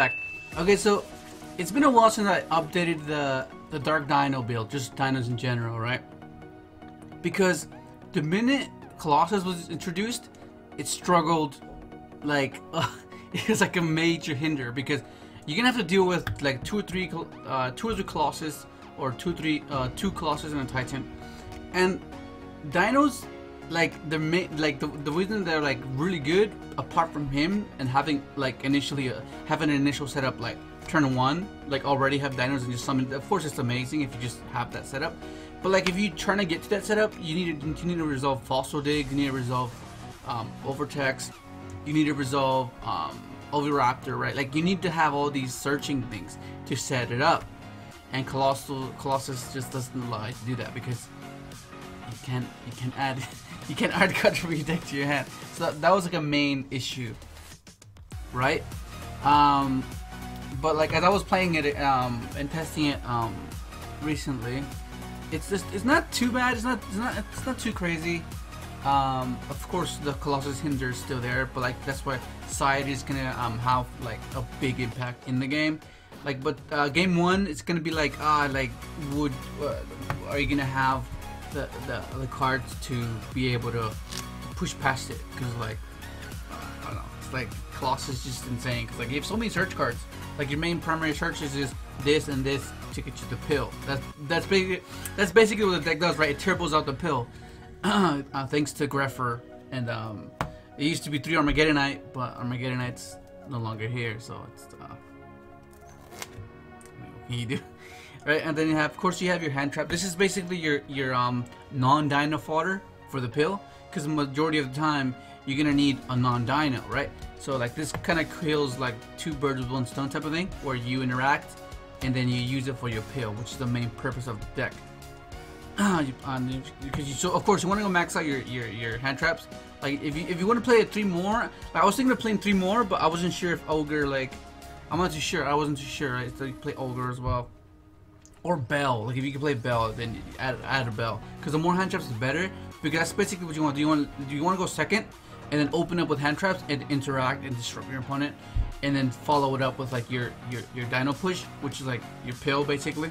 back. Okay, so it's been a while since I updated the Dark Dino build, just dinos in general, right? Because the minute Colossus was introduced, it struggled like it was like a major hinder, because you're gonna have to deal with like two or three Colossus, or two Colossus and a Titan, and dinos, like the reason they're like really good, apart from him and having like initially have an initial setup like turn 1, like already have dinos and just summon. Of course, it's amazing if you just have that setup, but like if you're trying to get to that setup, you need to resolve fossil dig, you need to resolve overtext, you need to resolve Oviraptor, right? Like you need to have all these searching things to set it up, and Colossus just doesn't allow you to do that, because you can't add you can't add country deck to your hand. So that was like a main issue, right? But like as I was playing it and testing it recently, it's not too bad. It's not too crazy. Of course, the Colossus hinder is still there, but like that's why side is gonna have like a big impact in the game. Like, but game 1, it's gonna be like like are you gonna have the cards to be able to push past it? Because like I don't know, it's like Colossus is just insane. Because like you have so many search cards. Like your main primary searches is this and this to get you the pill. That's basically what the deck does, right? It turbos out the pill. Thanks to Greffer, and it used to be 3 Armageddonite, but Armageddonite's no longer here, so it's what can you do? Right, and then you have, of course, you have your hand trap. This is basically your non-dino fodder for the pill, because the majority of the time you're gonna need a non-dino, right? So like this kind of kills like 2 birds with 1 stone type of thing, where you interact and then you use it for your pill, which is the main purpose of the deck. Because so of course you want to go max out your hand traps. Like if you want to play 3 more, like I was thinking of playing 3 more, but I wasn't sure if Ogre, like I wasn't too sure, right? So you play Ogre as well, or Bell. Like if you can play Bell, then you add a Bell, because the more hand traps is better, because that's basically what you want. Do you want to go second and then open up with hand traps and interact and disrupt your opponent, and then follow it up with like your dino push, which is like your pill basically.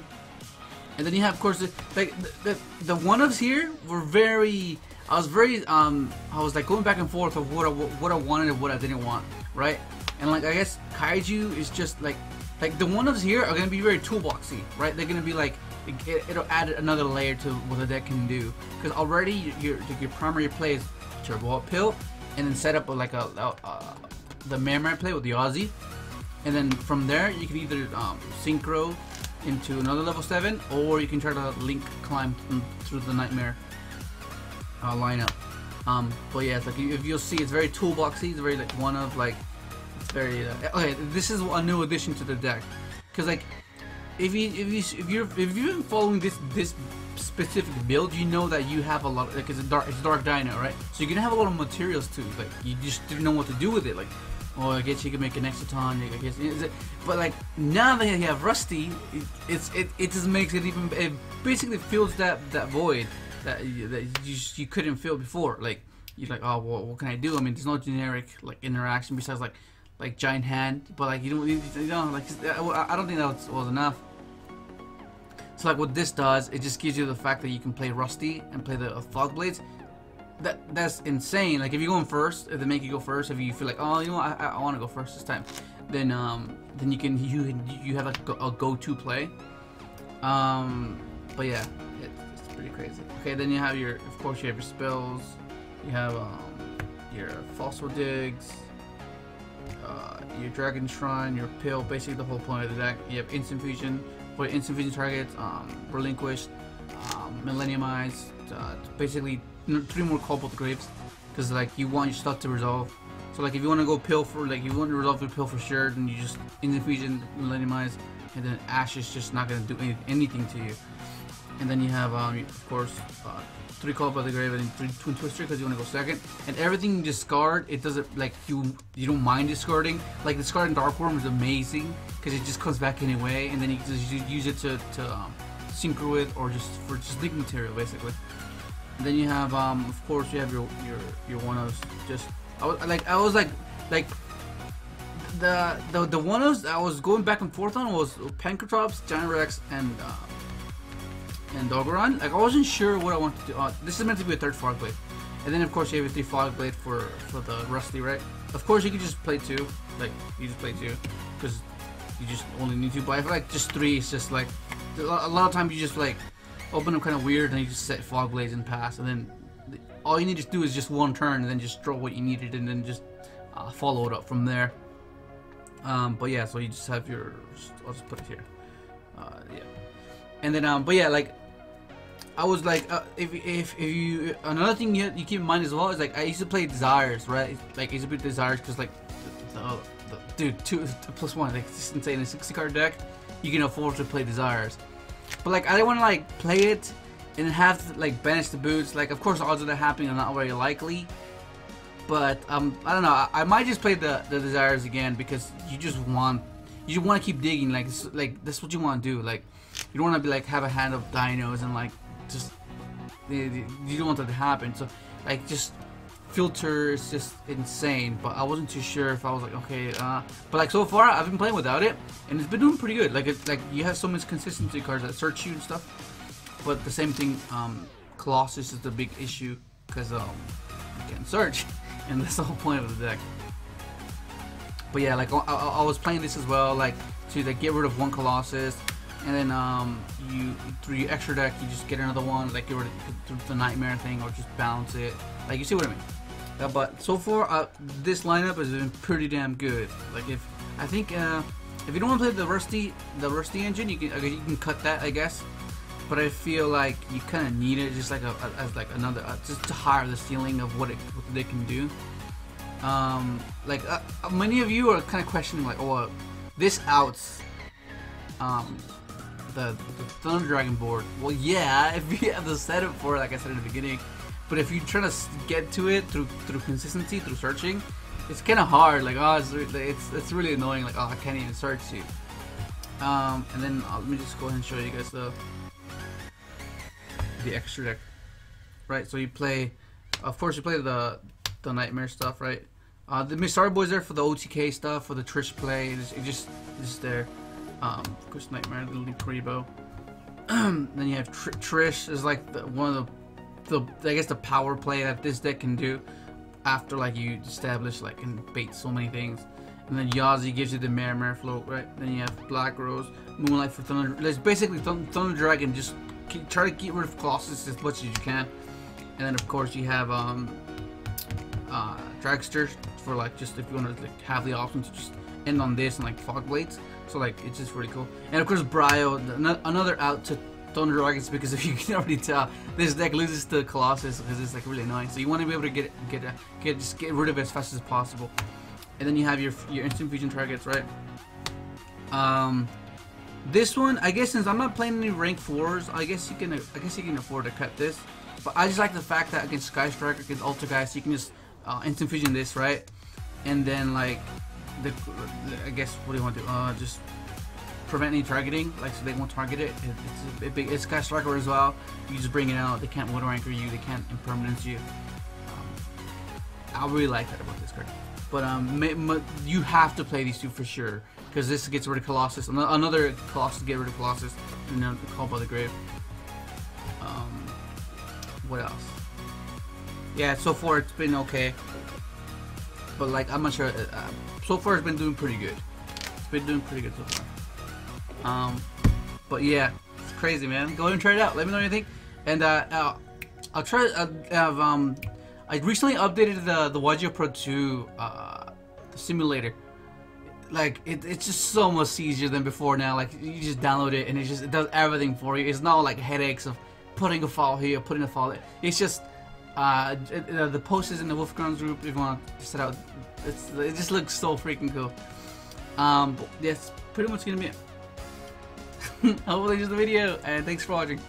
And then you have, of course, the one-ups here were very. I was like going back and forth of what I wanted and what I didn't want, right? And like I guess Kaiju is just like the one-ups here are gonna be very toolboxy, right? They're gonna be like it'll add another layer to what the deck can do, because already your primary play is turbo up pill, and then set up like the Mammoth play with the Aussie, and then from there you can either synchro into another level 7, or you can try to link climb through the Nightmare lineup. But yeah, it's like if you'll see, it's very toolboxy. It's very like one of like it's very okay. This is a new addition to the deck, because like if you've been following this specific build, you know that you have a lot. Like it's dark dino, right? So you're gonna have a lot of materials too. Like you just didn't know what to do with it. Like, oh, I guess you can make an Exoton. I guess, but like now that you have Rusty, it just makes it even. It basically fills that void that you couldn't fill before. Like you're like, oh well, what can I do? I mean, there's no generic like interaction besides like giant hand. But like you don't like I don't think that was enough. So like what this does, it just gives you the fact that you can play Rusty and play the Fog Blades. That's insane. Like if you're going first, if they make you go first, if you feel like, oh, you know what, I want to go first this time, then you have like a go-to play. But yeah, it's pretty crazy. Okay, then you have of course you have your spells, you have your Fossil Digs, your Dragon Shrine, your Pill. Basically the whole point of the deck. You have Instant Fusion for instant fusion targets, Relinquished, Millenniumized, basically 3 more Cobalt Graves, because like you want your stuff to resolve. So like if you want to go pill for, like you want to resolve your pill for sure, then you just instant fusion, Millenniumize, and then Ash is just not gonna do anything to you. And then you have of course 3 Cobalt by the Grave and 3 Twin Twister, because you want to go second. And everything you discard, it doesn't like you don't mind discarding. Like discarding Dark Worm is amazing because it just comes back anyway, and then you just use it to synchro with, or just for leak material basically. And then you have of course you have your one-offs. Just I was like the one I was going back and forth on was Pankratops, Giant Rex, and Dogoran. Like I wasn't sure what I wanted to do. This is meant to be a third Fog Blade, and then of course you have a 3 Fog Blade for the Rusty, right? Of course you could just play 2, like you just play 2, because you just only need 2. But I feel like just 3 is just like a lot of times you just like open them kind of weird and you just set Fog Blades and pass, and then all you need to do is just 1 turn and then just draw what you needed and then just follow it up from there. But yeah, so you just have your. I'll just put it here. Yeah, and then but yeah, like I was like, if you another thing you keep in mind as well is like I used to play Desires, right? Like I used to play Desires because like the dude 2+1, like it's just insane. In a 60-card deck, you can afford to play Desires, but like I didn't want to like play it and have to like banish the boots. Like of course odds of that happening are not very likely. But I don't know. I might just play the Desires again because you want to keep digging. Like that's what you want to do. Like you don't want to be like have a hand of dinos and like just you don't want that to happen. So like just filter is just insane. But I wasn't too sure if I was like okay. But like so far I've been playing without it and it's been doing pretty good. Like it's like you have so much consistency cards that search you and stuff. But the same thing, Colossus is the big issue because you can't search. And that's the whole point of the deck. But yeah, like I was playing this as well, like to like get rid of 1 Colossus, and then you through your extra deck you just get another one, like get rid of the Nightmare thing or just balance it. Like you see what I mean? But so far this lineup has been pretty damn good. Like if you don't want to play the Rusty engine, you can cut that, I guess. But I feel like you kind of need it, just like as like another, just to higher the ceiling of what they can do. Like many of you are kind of questioning, like, oh, this outs the Thunder Dragon board. Well, yeah, if you have the setup for it, like I said in the beginning. But if you're trying to get to it through consistency, through searching, it's kind of hard. Like, oh, it's really annoying. Like, oh, I can't even search you. And then let me just go ahead and show you guys the extra deck, right? So you play, of course, you play the Nightmare stuff, right? The Mistari Boy's there for the OTK stuff, for the Trish play. It's just there. Of course, Nightmare, Little Prebo. Then you have Trish is like one of the I guess the power play that this deck can do after like you establish like and bait so many things. And then Yazi gives you the Mare float, right? Then you have Black Rose, Moonlight for Thunder. It's basically Thunder Dragon. Just try to get rid of Colossus as much as you can. And then of course you have Dragster for like just if you want to like have the option to just end on this and like Fog Blades. So like it's just really cool. And of course Bryo, another out to Thunder Dragons, because if you can already tell, this deck loses to Colossus because it's like really annoying. So you want to be able to just get rid of it as fast as possible. And then you have your instant fusion targets, right? This one, I guess since I'm not playing any rank 4s, I guess you can afford to cut this. But I just like the fact that against Sky Striker, against Ultra Guys, you can just instant fusion this, right? And then like I guess what do you want to do? Just prevent any targeting, like so they won't target it. It's Sky Striker as well. You just bring it out. They can't water anchor you. They can't impermanence you. I really like that about this card. But you have to play these two for sure, because this gets rid of Colossus. Another Colossus get rid of Colossus, and then Called by the Grave. What else? Yeah, so far it's been okay, but like I'm not sure. So far it's been doing pretty good. It's been doing pretty good so far. But yeah, it's crazy, man. Go ahead and try it out. Let me know what you think. And I'll try. I recently updated the Yugioh Pro 2 the simulator. Like it's just so much easier than before now. Like you just download it and it does everything for you. It's not like headaches of putting a file here, putting a file there. It's just the post is in the Wolfgrounds group if you want to set out. It just looks so freaking cool. But that's pretty much gonna be it. Hopefully, just the video, and thanks for watching.